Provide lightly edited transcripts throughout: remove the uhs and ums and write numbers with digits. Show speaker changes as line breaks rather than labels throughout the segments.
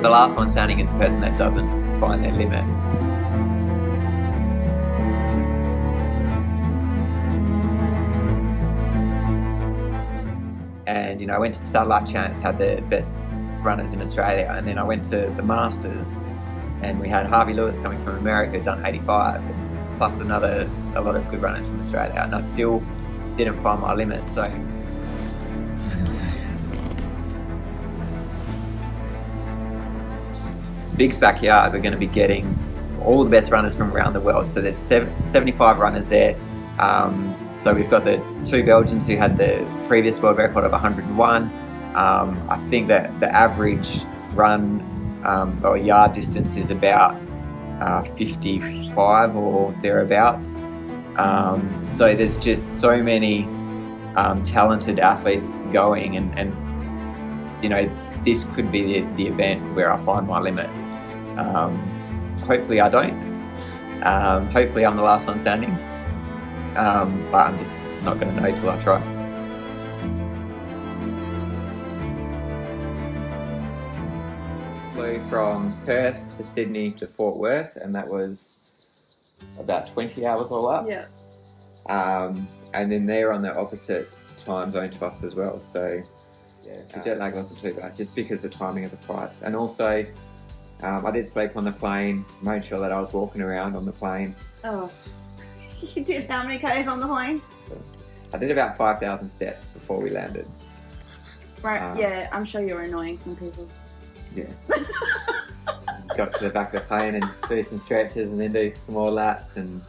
the last one standing is the person that doesn't find their limit. And, you know, I went to the Satellite Champs, had the best runners in Australia, and then I went to the Masters, and we had Harvey Lewis coming from America, done 85, plus a lot of good runners from Australia, and I still didn't find my limit. So
I was going to say,
Big's backyard, we're going to be getting all the best runners from around the world. So there's 75 runners there. So we've got the two Belgians who had the previous world record of 101. I think that the average run or yard distance is about 55 or thereabouts. So there's just so many talented athletes going, and you know, this could be the event where I find my limit. Hopefully I don't. Hopefully I'm the last one standing. But I'm just not going to know till I try. Flew from Perth to Sydney to Fort Worth, and that was about 20 hours all up.
Yeah.
And then they're on the opposite time zone to us as well. So yeah, the jet lag wasn't too bad, just because of the timing of the flights. And also, I did sleep on the plane, made sure that I was walking around on the plane.
Oh. You did how many Ks on the plane?
I did about 5,000 steps before we landed.
Right, yeah, I'm sure you're annoying some people.
Yeah. Got to the back of the plane and do some stretches and then do some more laps. And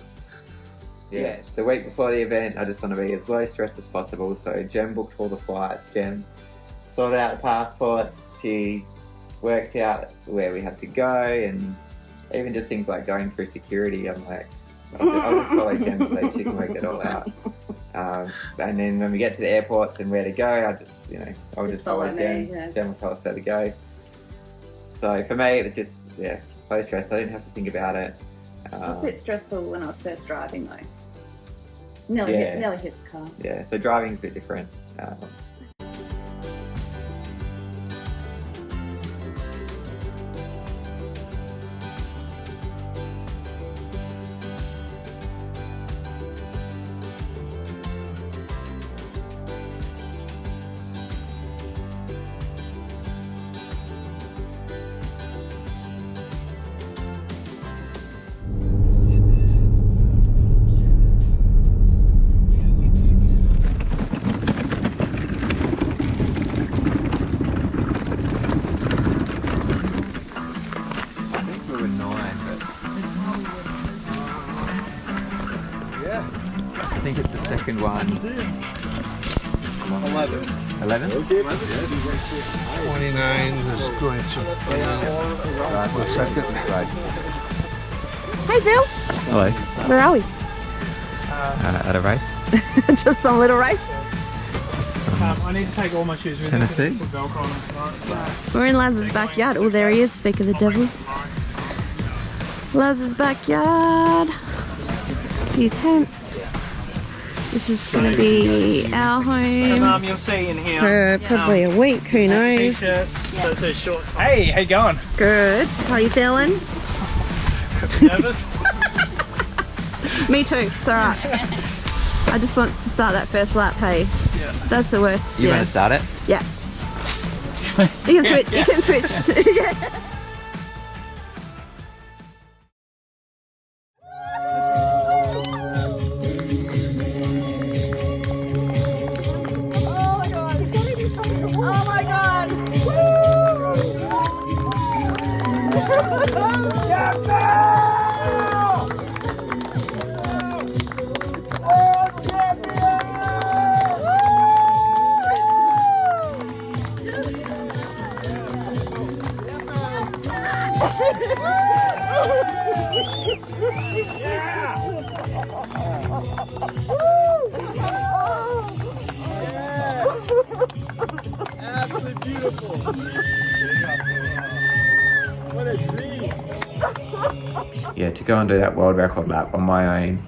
yeah, the week before the event, I just want to be as low stress as possible. So Jem booked all the flights. Jem sorted out the passports. She worked out where we had to go, and even just things like going through security. I'm like, I'll just follow Jem so she can work it all out. And then when we get to the airports and where to go, I'll just follow Jem.
Yeah.
Jem will tell us where to go. So for me, it was just, low stress. I didn't have to think about it.
It was a bit stressful when I was first driving though. Nearly hit the car.
Yeah, so driving's a bit different. I think it's the second one. 11?
29 is going to be one second. Right.
Hey Bill,
Hello.
where are we?
At a race?
Just some little race.
I need to take all my shoes with me.
Tennessee?
Put Velcro on them.
We're in Laz's backyard. Oh, there he is. Speak of the devil. Laz's backyard. Few tents. This is going to be our home
You'll see in here.
for probably a week. Who knows?
T-shirts, so it's a short. Hey, how you going?
Good. How you feeling?
Nervous?
Me too. It's alright. I just want to start that first lap. Hey,
Yeah.
that's the worst.
You want to start it?
Yeah. You can switch. You can switch. Yeah.
Absolutely beautiful. What a dream.
Yeah, to go and do that world record lap on my own,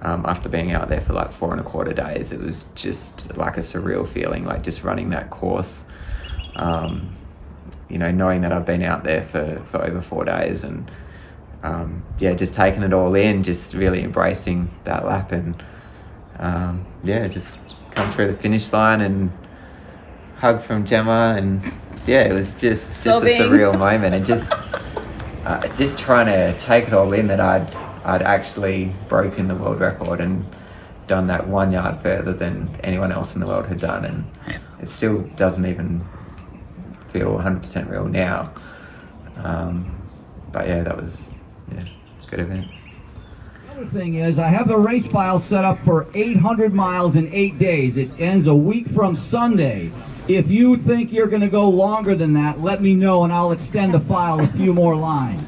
after being out there for like 4.25 days, it was just like a surreal feeling, like just running that course. knowing that I've been out there for over 4 days, and just taking it all in, just really embracing that lap, and just come through the finish line and hug from Gemma, and it was just a surreal moment, and just trying to take it all in that I'd actually broken the world record and done that 1 yard further than anyone else in the world had done, and it still doesn't even feel 100% real now. But that was a good event.
The other thing is, I have the race file set up for 800 miles in 8 days. It ends a week from Sunday. If you think you're going to go longer than that, let me know and I'll extend the file a few more lines.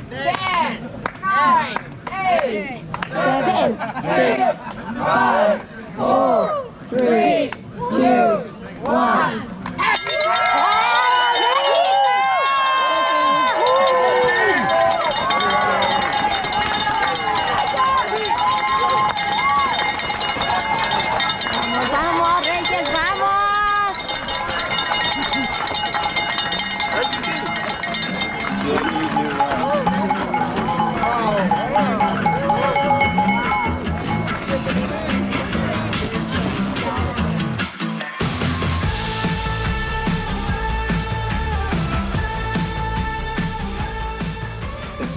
10, 9, 8, 7, 6, 5, 4, 3, 2, 1.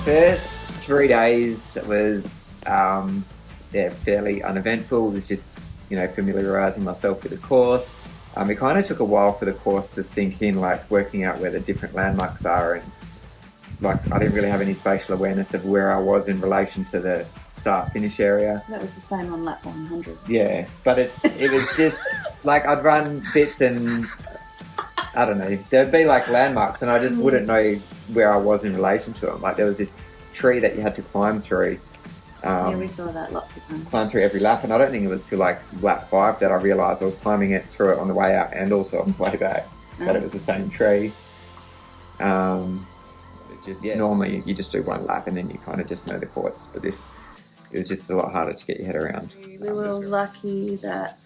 First 3 days was fairly uneventful. It was just familiarising myself with the course. It kind of took a while for the course to sink in, like working out where the different landmarks are, and I didn't really have any spatial awareness of where I was in relation to the start finish area.
That was the same on lap 100.
Yeah, but it was just I'd run bits and I don't know, there'd be landmarks and I just wouldn't know where I was in relation to them. There was this tree that you had to climb through.
We saw that lots of times.
Climb through every lap, and I don't think it was till lap 5 that I realised I was climbing through it on the way out and also on the way back, that it was the same tree. Normally you just do one lap and then you kind of just know the course, but it was just a lot harder to get your head around.
We were lucky that,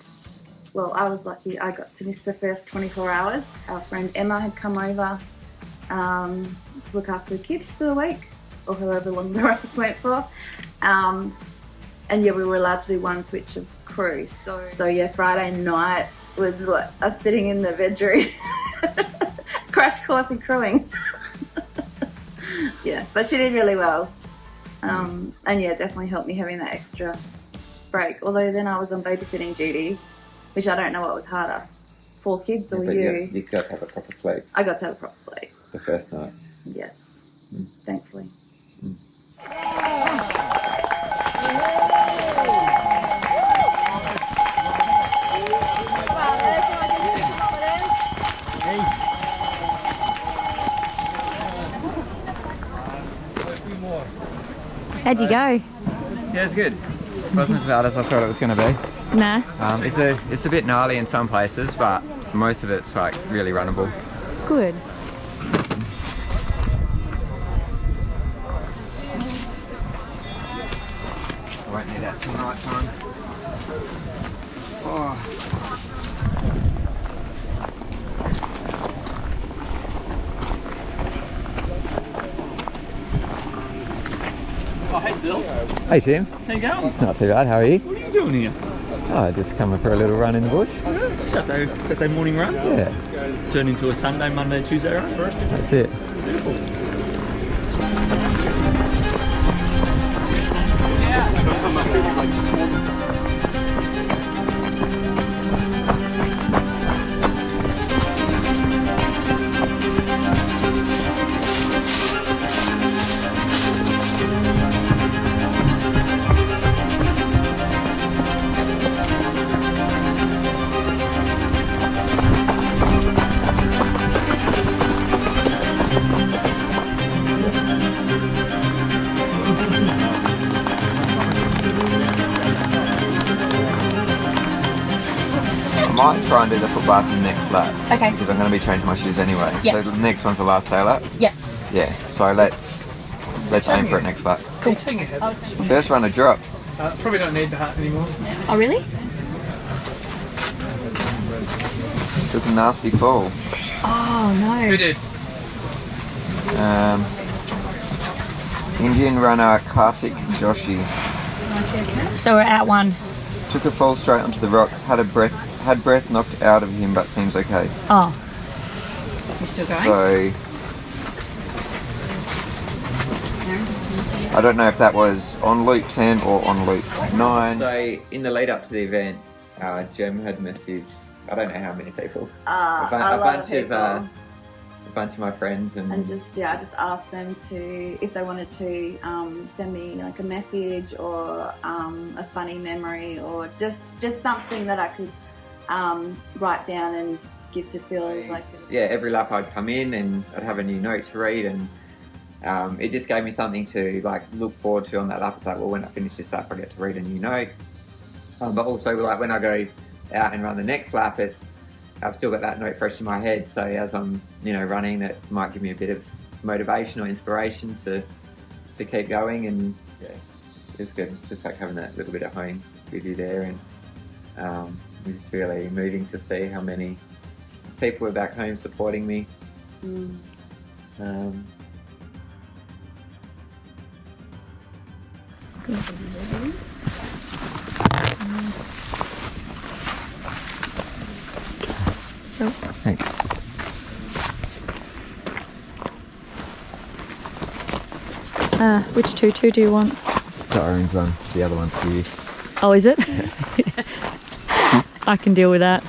I was lucky I got to miss the first 24 hours. Our friend Emma had come over to look after the kids for the week, or however long the race went for. We were allowed to do one switch of crew. So Friday night was us sitting in the bedroom, crash course in crewing. But she did really well. Definitely helped me having that extra break. Although then I was on babysitting duties, which I don't know what was harder, 4 kids or you.
You got to have a proper sleep.
I got to have a proper sleep.
The first night.
Yes, thankfully.
How'd you go?
Yeah, it's good. It wasn't as bad as I thought it was going to be.
Nah.
It's a bit gnarly in some places, but most of it's really runnable.
Good.
I won't need that till night time.
Oh, hey Bill.
Hey Tim.
How you going?
Not too bad, how are you?
What are you doing here?
Just coming for a little run in the bush.
Saturday morning run?
Yeah.
Turn into a Sunday, Monday, Tuesday run?
That's it.
Beautiful.
I might try and do the foot bath in the next lap.
Okay.
Because I'm going to be changing my shoes anyway.
Yeah.
So the next one's the last day lap?
Yeah.
Yeah. So let's aim for it next lap.
Cool.
First run of drops.
Probably don't need the hat anymore.
Oh, really?
Took a nasty fall.
Oh no.
Who did?
Indian runner Kartik Joshi
So we're at one.
took a fall straight onto the rocks. Had breath knocked out of him, but seems okay.
Oh. You still going?
So I don't know if that was on loop 10 or on loop 9. So in the lead up to the event, Jem had messaged, I don't know how many people, a bunch of my friends, and
just I just asked them if they wanted to send me like a message or a funny memory or just something that I could write down and give to Phil. Like
every lap I'd come in and I'd have a new note to read, and it just gave me something to like look forward to on that lap. It's like, well, when I finish this lap, I get to read a new note. But also, like when I go out and run the next lap, I've still got that note fresh in my head. So as I'm, running, that might give me a bit of motivation or inspiration to keep going. And yeah, it's good. Just like having that little bit at home with you there, and it's just really moving to see how many people are back home supporting me.
So
Thanks.
which tutu do you want?
The orange one. The other one's for you.
Oh, is it? I can deal with that.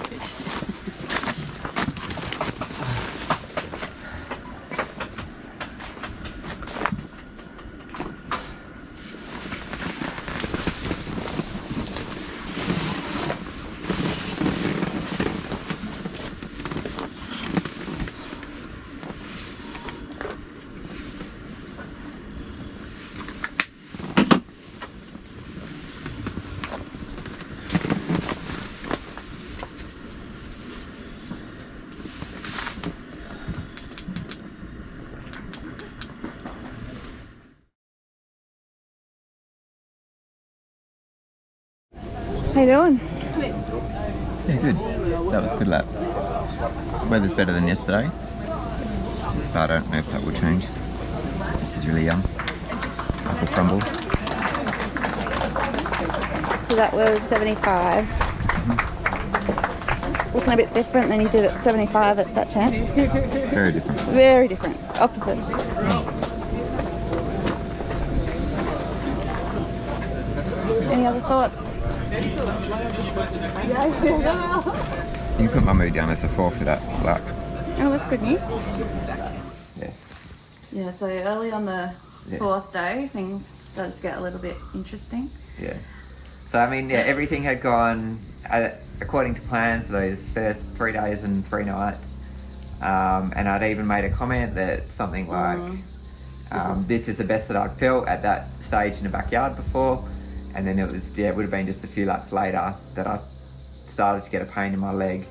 How you doing?
Yeah, good. That was a good lap. Weather's better than yesterday, but I don't know if that will change. This is really yum. Apple crumble.
So that was 75. Looking a bit different than you did at 75 at Such Chance.
Very different.
Very different. Opposites. Any other thoughts?
You put my mood down as a 4 for that lap.
Oh, that's good news.
Yeah, so early on the fourth day, things started to get a little bit interesting.
Yeah. So I mean, everything had gone according to plan for those first 3 days and 3 nights. And I'd even made a comment that something like, this is the best that I'd felt at that stage in the backyard before. And then it would have been just a few laps later that I started to get a pain in my leg.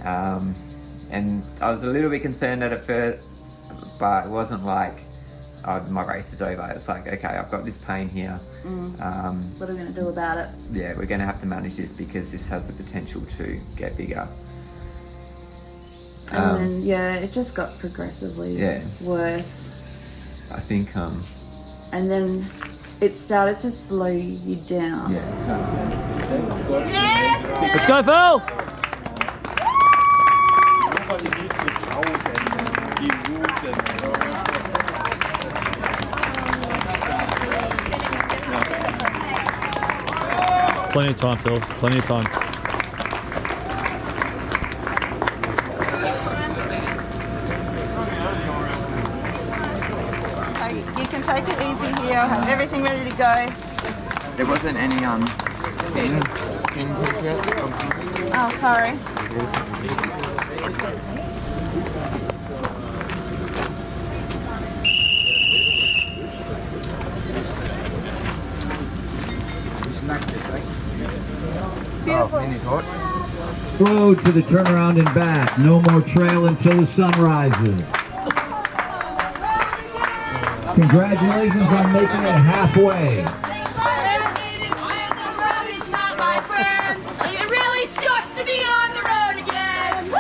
And I was a little bit concerned at first, but it wasn't like, my race is over. It's like, okay, I've got this pain here.
What are we going to do about it?
Yeah, we're going to have to manage this because this has the potential to get bigger.
And then, it just got progressively worse.
I think,
and then it started to slow you down.
Let's go, Phil! Plenty of time, Phil. Plenty of time.
You can take it easy here. I'll have everything ready to go.
there wasn't any pin t-shirt.
Oh, sorry.
Road to the turnaround and back. No more trail until the sun rises. Congratulations on making it halfway.
It really sucks to be on the road again.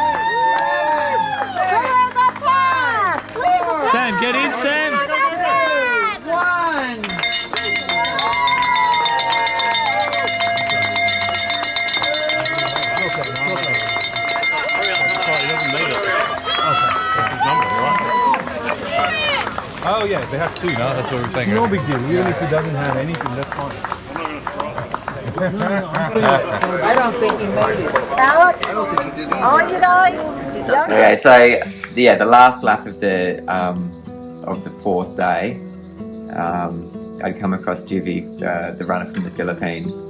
Sam, get in, Sam.
1.
Oh yeah, they have 2 now. That's what we were saying.
No big deal. Even if he doesn't have anything, that's fine.
I don't think he made it. Alec? All you guys?
Okay, so yeah, the last lap of the 4th day, I'd come across Jivy, the runner from the Philippines.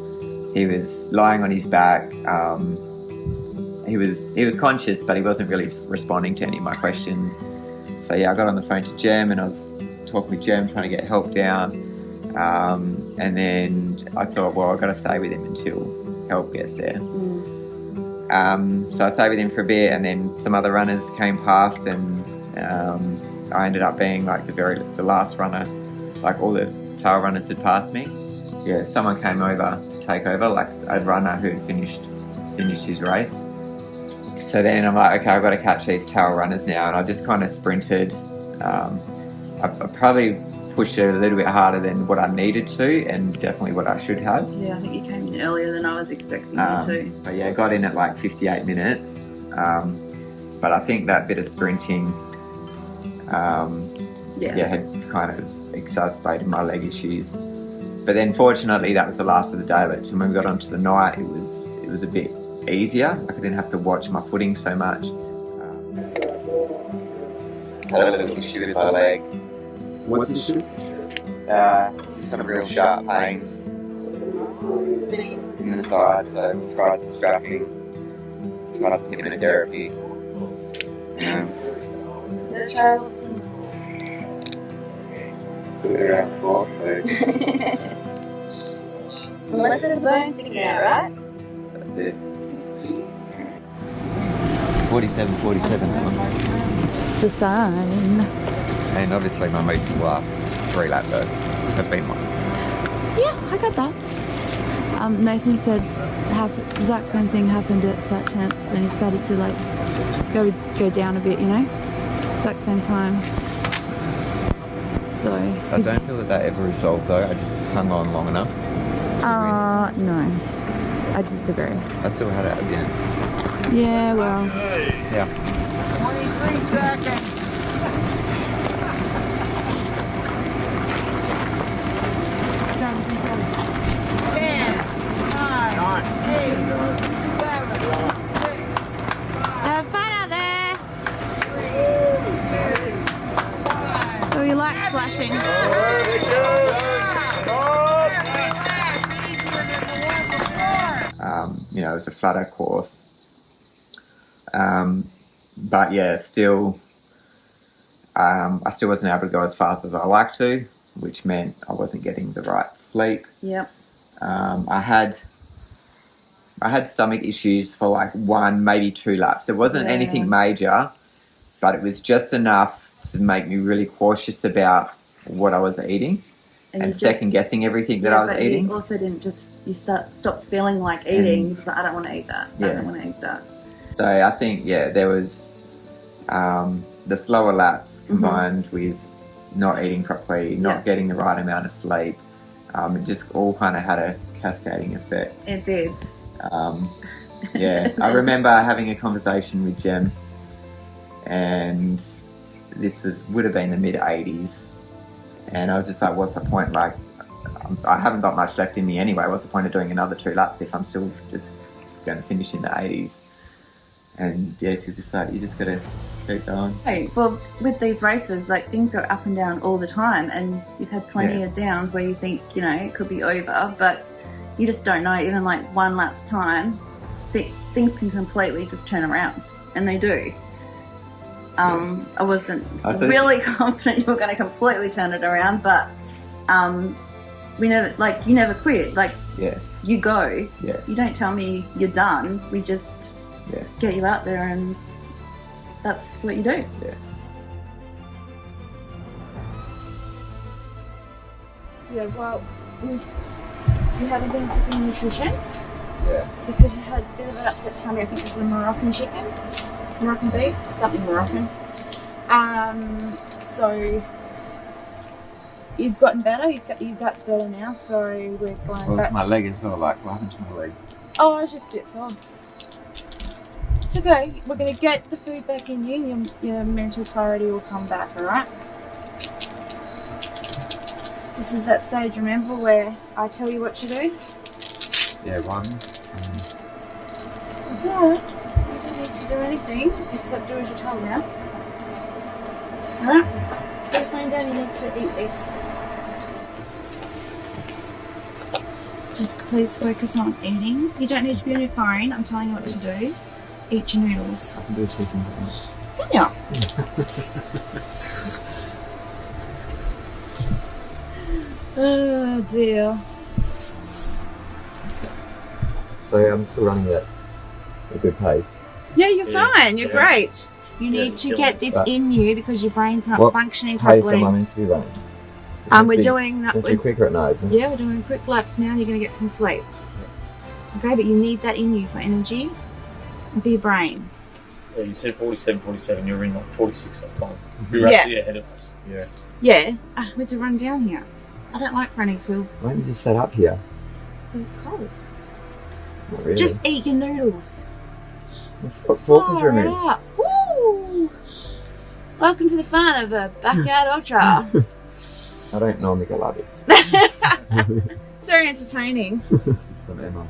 He was lying on his back. He was conscious, but he wasn't really responding to any of my questions. So yeah, I got on the phone to Jem and I was talking with Jem, trying to get help down. And then I thought, well, I've got to stay with him until help gets there. So I stayed with him for a bit, and then some other runners came past, and I ended up being like the last runner. Like all the tail runners had passed me. Yeah, someone came over to take over, like a runner who had finished his race. So then I'm like, okay, I've got to catch these tail runners now, and I just kind of sprinted. I probably pushed it a little bit harder than what I needed to, and definitely what I should have.
Yeah, I think you came in earlier than I was expecting you to.
But yeah, I got in at like 58 minutes. But I think that bit of sprinting had kind of exacerbated my leg issues. But then fortunately that was the last of the day. So when we got onto the night, it was a bit easier. Like I didn't have to watch my footing so much. Had a little issue with my leg.
What issue?
Some real sharp pain in the side, so tried some strapping, tried some hypnotherapy. So we're around 4, so
Melissa's bone sticking out, right?
that's it. 47.
The sign.
And obviously my mood for the last 3 lap though has been mine.
Yeah, I got that. Nathan said the exact same thing happened at that chance, and he started to like go down a bit, you know, exact same time. So
I don't feel that ever resolved though. I just hung on long enough.
No, I disagree.
I still had it at the end.
Yeah, well.
Yeah.
23 seconds. 10, 9, 8, 7, 6.
Have fun out there. Oh, you like splashing.
You know, it was a flatter course. But yeah, still, I still wasn't able to go as fast as I like to, which meant I wasn't getting the right sleep.
Yep.
I had stomach issues for like 1, maybe 2 laps. It wasn't anything major, but it was just enough to make me really cautious about what I was eating and second guessing everything that I was eating.
You also didn't stop feeling like eating. You're like, I don't want to eat that. I don't want to eat that.
So I think, there was the slower laps combined with not eating properly, not getting the right amount of sleep. It just all kind of had a cascading effect.
It did.
I remember having a conversation with Jem, and this would have been the mid-80s, and I was just like, what's the point? Like, I haven't got much left in me anyway. What's the point of doing another 2 laps if I'm still just going to finish in the 80s? And she's just like, you just got to keep going.
Hey, well, with these races, like, things go up and down all the time, and you've had plenty of downs where you think, it could be over, but you just don't know. Even like 1 lap's time, things can completely just turn around, and they do. I wasn't really confident you were going to completely turn it around, but you never quit. Like, you go. Yeah. You don't tell me you're done. We just get you out there, and that's what you do.
Yeah.
Yeah, well, you haven't been taking nutrition?
Yeah.
Because you had a bit of an upset tummy. I think it was the Moroccan beef, something Moroccan. So you've gotten better. Your gut's better now. So we're going
Well,
back.
it's my leg as well. Like, what happened to my leg?
Oh, it's just a bit sore. It's okay. We're gonna get the food back in you. Your mental clarity will come back. All right. This is that stage, remember, where I tell you what to do?
Yeah, one.
It's alright. You don't need to do anything except do as you're told now. Alright? So phone down, you need to eat this. Just please focus on eating. You don't need to be on your phone. I'm telling you what to do. Eat your noodles.
I can do 2 things at once.
Yeah. Oh dear.
So I'm still running at a good pace.
Yeah, you're
Yeah.
fine. You're
Yeah.
great. You
Yeah,
need to
you're
get this
But
in you because your brain's not
what
functioning
Pace
properly.
am I meant to be running?
We're doing that.
Meant to be quicker at night, isn't it?
Yeah, we're doing quick laps now and you're going to get some sleep. Okay, but you need that in you for energy and for your brain.
Yeah, you said 47, you're in like 46 that time. You're
Yeah.
actually ahead of us. Yeah.
Yeah, we had to run down here. I don't like running, Phil,
Why don't you just set up here?
because it's cold.
Not really.
Just eat your noodles.
What fork
Far
did you remove?
out. Woo! Welcome to the fun of a backyard ultra.
I don't normally get like this.
It's very entertaining.
From Emma.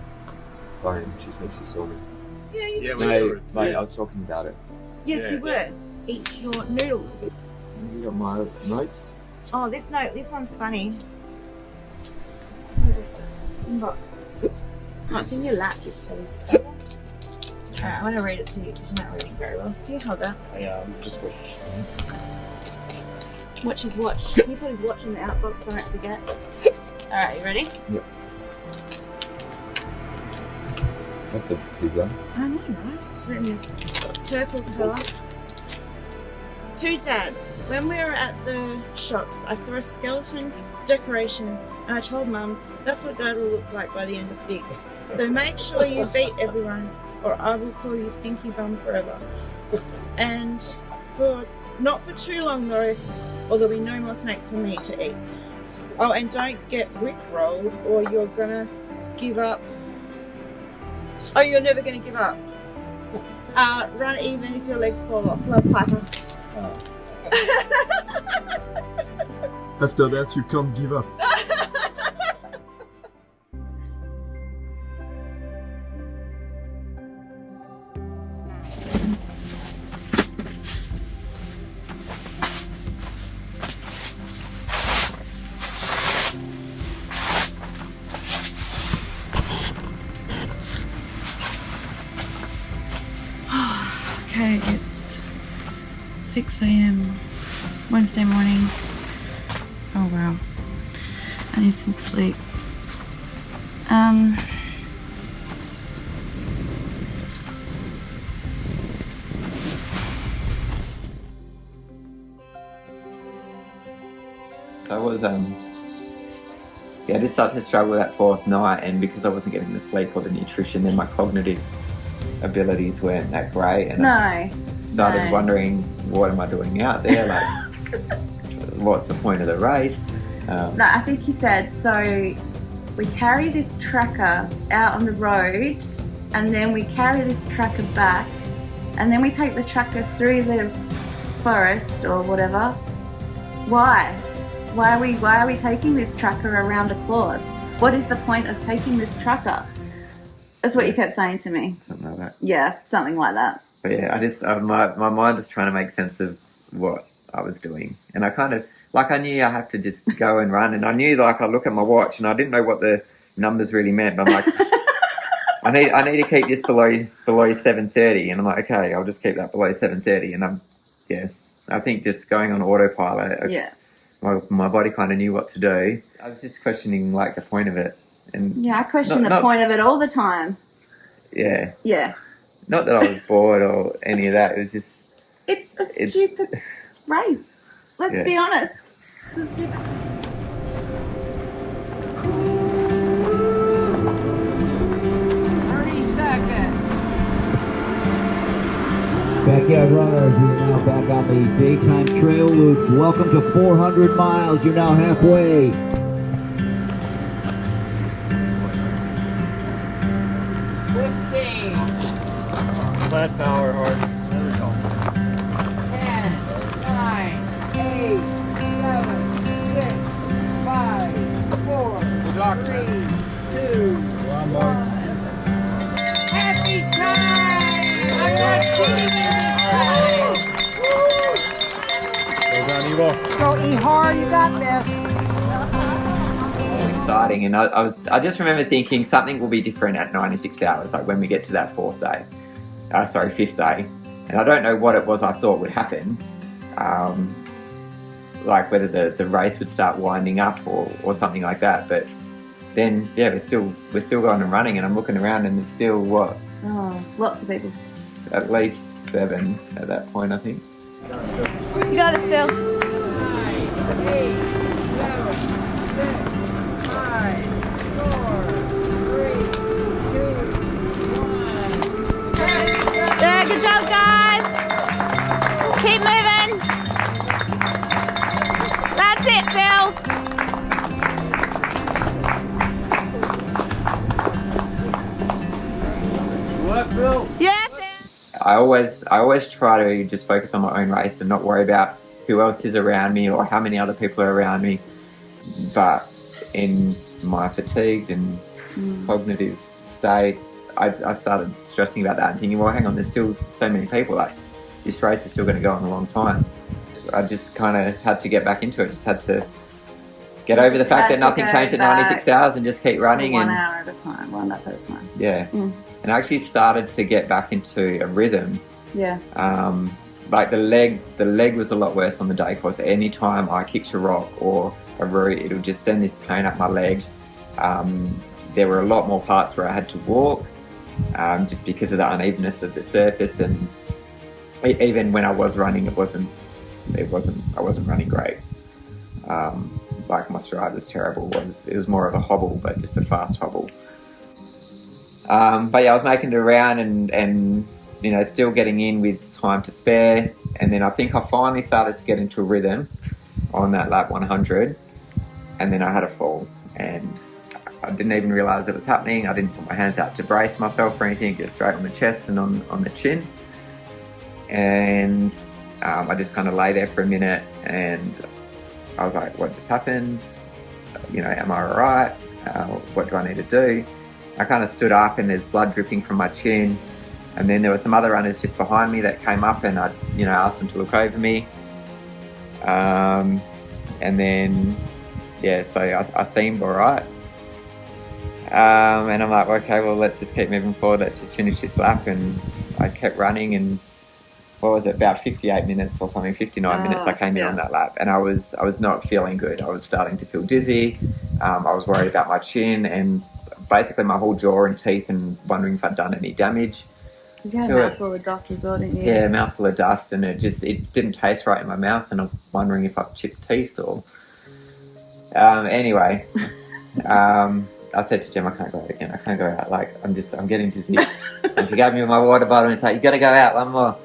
Fine, she said she saw me.
Yeah, you
No, mate, I was talking about it.
Yes,
Yeah,
you were. Eat your noodles.
You got my notes?
Oh, this one's funny. What is it? Inbox. Oh, it's in your lap, you silly. Alright, I want to read it to you because you're not reading very well. Can you hold that?
Yeah, just wait.
Watch his watch. Can you put his watch in the outbox so I don't forget? Alright, you ready?
Yep. That's a big one.
I know, right? It's written in purple colour. To Dad, when we were at the shops, I saw a skeleton decoration and I told Mum that's what Dad will look like by the end of Bigs. So make sure you beat everyone or I will call you Stinky Bum forever. And not for too long though, or there'll be no more snakes for me to eat. Oh, and don't get rickrolled or you're gonna give up. Oh, you're never gonna give up. Run even if your legs fall off. Love, Piper.
After that, you can't give up.
Okay, it's 6 a.m. Wednesday morning. Oh wow. I need some sleep.
So I was, I just started to struggle that 4th night, and because I wasn't getting the sleep or the nutrition, then my cognitive abilities weren't that great, and I started wondering, what am I doing out there? Like, what's the point of the race?
No, I think he said, so we carry this tracker out on the road and then we carry this tracker back and then we take the tracker through the forest or whatever. Why? Why are we taking this tracker around a clause? What is the point of taking this tracker? That's what you kept saying to me.
Something like that.
Yeah, something like that.
But yeah, I just, my mind was trying to make sense of what I was doing. And I kind of, like, I knew I have to just go and run, and I knew, like, I look at my watch and I didn't know what the numbers really meant, but I'm like, I need to keep this below 7:30, and I'm like, okay, I'll just keep that below 7:30, and I think just going on autopilot, my body kind of knew what to do. I was just questioning, like, the point of it. And
yeah, I question the point of it all the time.
Yeah.
Yeah.
Not that I was bored or any of that, it was just...
It's a stupid race. Let's be honest. It's a stupid...
Back backyard runners, we're now back on the daytime trail loop. Welcome to 400 miles. You're now halfway.
15,
Flat power hard.
10, 9, 8, 7, 6, 5, 4, 3, 2, 1. Happy time! I'm not kidding you this time!
Well done, Evo.
Go Ehar, you got this.
Exciting, and I just remember thinking something will be different at 96 hours, like when we get to that fifth day, and I don't know what it was I thought would happen, like whether the race would start winding up or something like that. But then we're still going and running, and I'm looking around and there's still
Lots of people.
at least 7 at that point, I think.
You got it, Phil.
9, 8, 7, 6, 5, 4, 3, 2, 1.
Yeah, good job, guys. Keep moving. That's it, Phil.
What, Bill?
Yeah, Phil.
I always try to just focus on my own race and not worry about who else is around me or how many other people are around me. But in my fatigued and cognitive state, I started stressing about that and thinking, well, hang on, there's still so many people. Like, this race is still going to go on a long time. I just kind of had to get back into it. Just had to get over the fact that nothing changed at 96 hours and just keep running.
One hour at a time, one lap at a time.
Yeah. And I actually started to get back into a rhythm.
Yeah.
Like the leg was a lot worse on the day because any time I kicked a rock or a root, it would just send this pain up my leg. There were a lot more parts where I had to walk, just because of the unevenness of the surface, and even when I was running, I wasn't running great. Like my stride was terrible. It was more of a hobble, but just a fast hobble. But yeah, I was making it around and still getting in with time to spare. And then I think I finally started to get into a rhythm on that lap 100. And then I had a fall, and I didn't even realise it was happening. I didn't put my hands out to brace myself or anything, just straight on the chest and on the chin. And I just kind of lay there for a minute, and I was like, what just happened? Am I all right? What do I need to do? I kind of stood up and there's blood dripping from my chin. And then there were some other runners just behind me that came up, and I, asked them to look over me. And then, so I seemed all right. And I'm like, okay, well, let's just keep moving forward. Let's just finish this lap. And I kept running, and what was it, about 58 minutes or something, 59 minutes I came in on that lap. And I was not feeling good. I was starting to feel dizzy. I was worried about my chin and basically my whole jaw and teeth, and wondering if I'd done any damage.
Did you have a mouthful of dust as well, didn't you?
Yeah, a mouthful of dust, and it didn't taste right in my mouth, and I'm wondering if I've chipped teeth or... Anyway, I said to Jem, I can't go out again. I can't go out. Like, I'm getting dizzy. And she gave me my water bottle and it's like, you got to go out one more.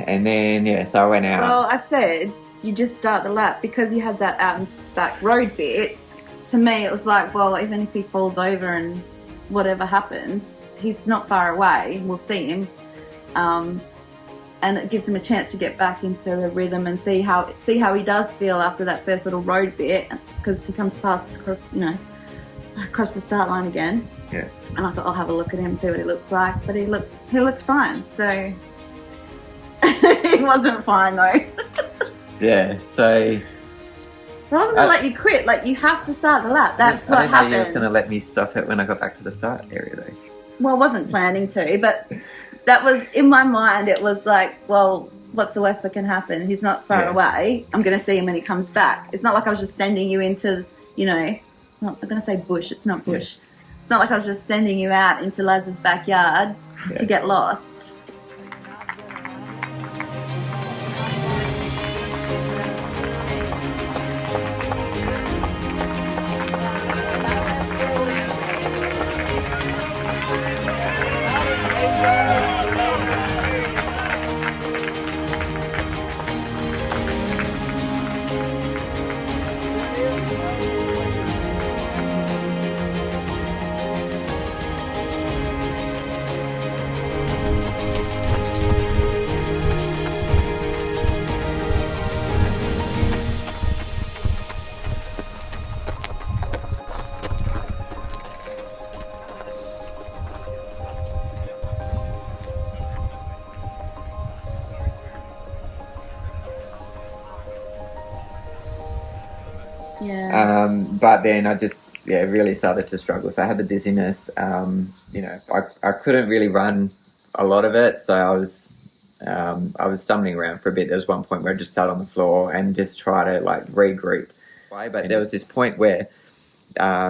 And then, so I went out.
Well, I said, you just start the lap because you had that out and back road bit. To me, it was like, well, even if he falls over and whatever happens, he's not far away. We'll see him. And it gives him a chance to get back into the rhythm and see how he does feel after that first little road bit, because he comes past across the start line again.
Yeah.
And I thought I'll have a look at him, see what he looks like. But he looked fine. So he wasn't fine though.
Yeah. So
I wasn't gonna let you quit. Like, you have to start the lap. That's what happens. I didn't know you
was gonna let me stop it when I got back to the start area though.
Well, I wasn't planning to, but that was in my mind. It was like, well, what's the worst that can happen? He's not far away. I'm going to see him when he comes back. It's not like I was just sending you into, I'm going to say bush. It's not bush. Yeah. It's not like I was just sending you out into Laz's backyard to get lost.
Yeah.
But then I just really started to struggle. So I had the dizziness. You know, I couldn't really run a lot of it, so I was stumbling around for a bit. There was one point where I just sat on the floor and just try to like regroup. But there was this point where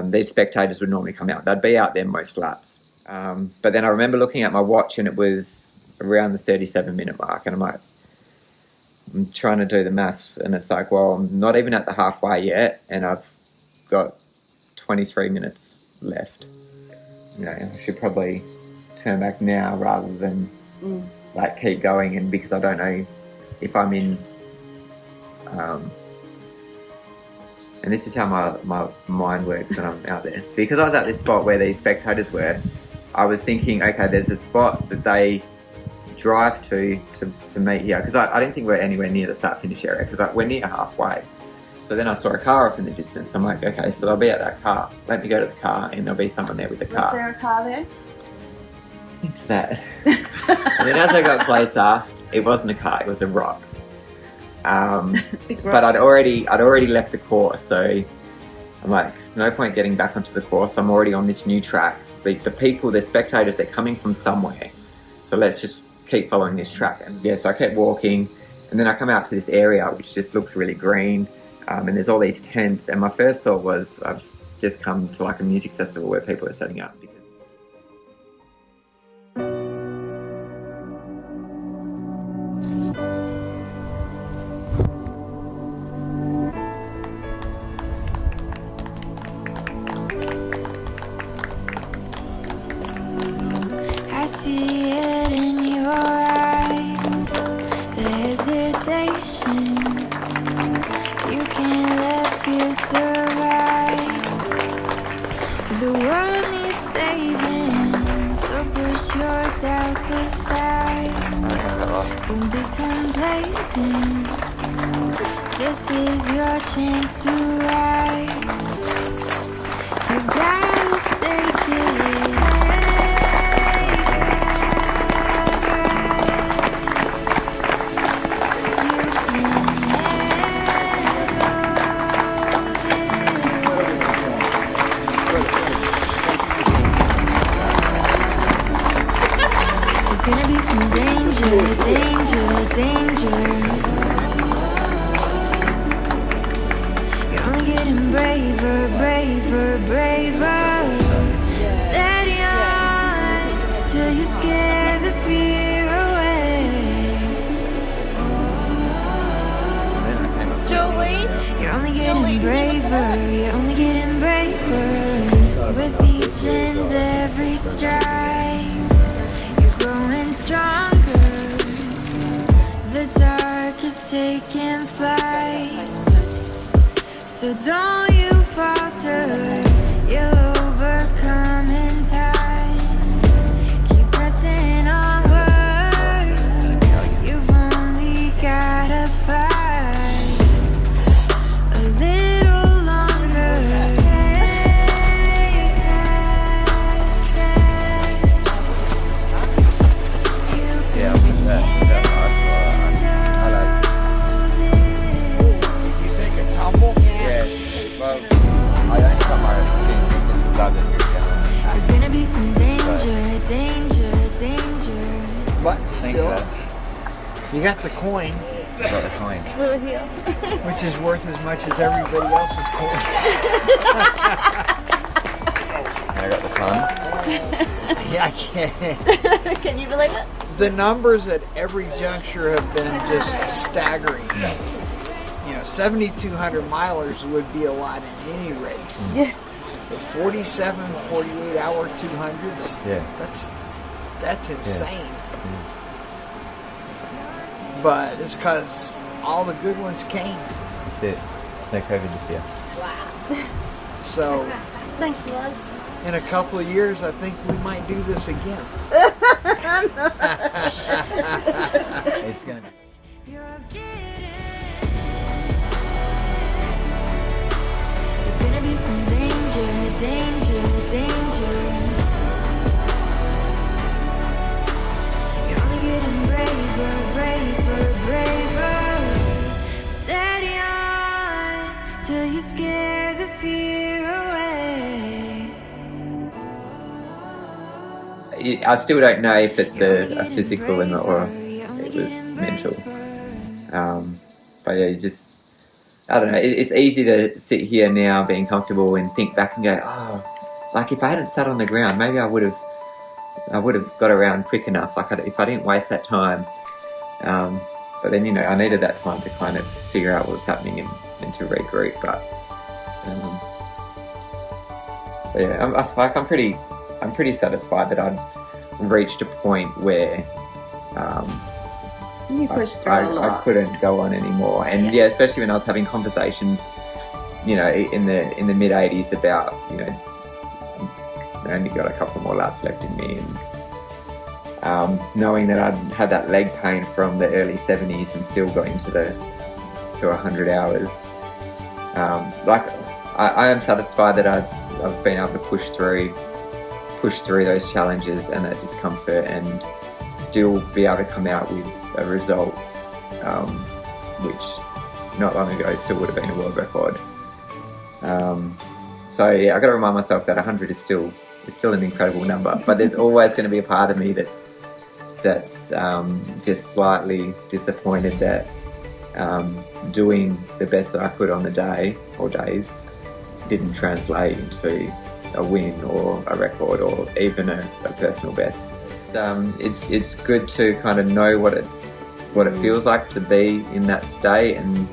these spectators would normally come out. They'd be out there most laps. But then I remember looking at my watch and it was around the 37-minute mark, and I'm trying to do the maths, and it's like, well, I'm not even at the halfway yet, and I've got 23 minutes left. You know, I should probably turn back now rather than like keep going, and because I don't know if I'm in and this is how my mind works when I'm out there. Because I was at this spot where these spectators were, I was thinking, okay, there's a spot that they drive to meet here, because I didn't think we're anywhere near the start finish area, because we're near halfway. So then I saw a car off in the distance. I'm like, okay, so they'll be at that car. Let me go to the car, and there'll be someone there with the car.
Was there a car there?
Into that. And then as I got closer, it wasn't a car, it was a rock. But I'd already left the course, so I'm like, no point getting back onto the course. I'm already on this new track. The people, the spectators, they're coming from somewhere. So let's just keep following this track. And so I kept walking, and then I come out to this area which just looks really green, and there's all these tents, and my first thought was I've just come to like a music festival where people are setting up.
I see it in your eyes, the hesitation. You can't let fear survive. The world needs saving, so push your doubts aside. Don't be complacent. This is your chance to rise. You've got to take it. Gonna be some danger, danger, danger. You're only getting braver, braver, braver. Steady on till you scare the fear away.
Julie?
You're only getting braver, you're only getting braver. With each and every stride, growing stronger. The dark is taking flight, so don't you falter. You'll overcome in time. Keep pressing onward. You've only gotta fight a little longer. Take a step.
You take a tumble?
Yeah, well, I only got my thing since 11 years ago.
There's gonna be some danger, danger, danger.
But still, you got the coin,
Got the coin.
which is worth as much as everybody else's coin.
And I got the fun.
Yeah, I can't.
Can you believe it?
The numbers at every juncture have been just staggering. You know, 7,200 milers would be a lot in any race.
Yeah.
The 47, 48 hour 200s,
Yeah.
that's insane. But it's because all the good ones came.
That's it. No COVID this year.
So
Thanks, Liz.
in a couple of years, I think we might do this again.
It's going to be.
You're getting. There's gonna be some danger, danger, danger. You're only getting braver, braver, braver. Steady on till you scare
I still don't know if it's a physical limit or it was mental. But yeah, you just, I don't know, it's easy to sit here now being comfortable and think back and go, oh, like if I hadn't sat on the ground, maybe I would have got around quick enough, like if I didn't waste that time. But then, I needed that time to kind of figure out what was happening and to regroup. But yeah, I'm pretty satisfied that I'd reached a point where
You pushed through a lot.
I couldn't go on anymore. And yeah, especially when I was having conversations, in the mid 80s about, I only got a couple more laps left in me, and knowing that I'd had that leg pain from the early 70s and still got into 100 hours. I am satisfied that I've been able to push through those challenges and that discomfort and still be able to come out with a result, which not long ago still would have been a world record. So yeah, I got to remind myself that 100 is still an incredible number, but there's always going to be a part of me that's just slightly disappointed that doing the best that I could on the day or days didn't translate into a win or a record or even a personal best. It's good to kind of know what it feels like to be in that state, and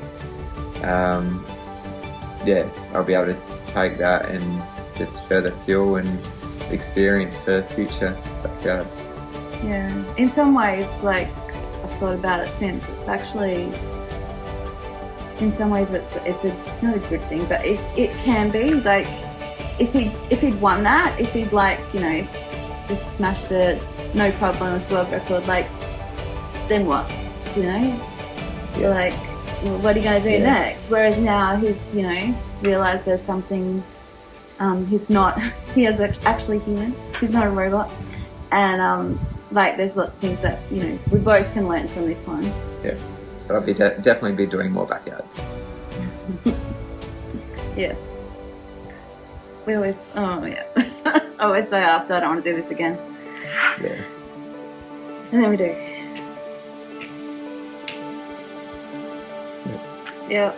I'll be able to take that and just further fuel and experience for future backyards.
Yeah, in some ways, like I've thought about it since, it's actually, in some ways it's not a good thing, but it can be, like if he'd won that, if he'd just smashed it, no problem, it's world record, then what? You're like, well, what are you going to do next? Whereas now he's, realised there's some things, he is actually human, he's not a robot, and there's lots of things that, we both can learn from this one.
Yeah, but I'll definitely be doing more backyards.
Yes. We always, I always say after, I don't want to do this again.
Yeah.
And then we do. Yep.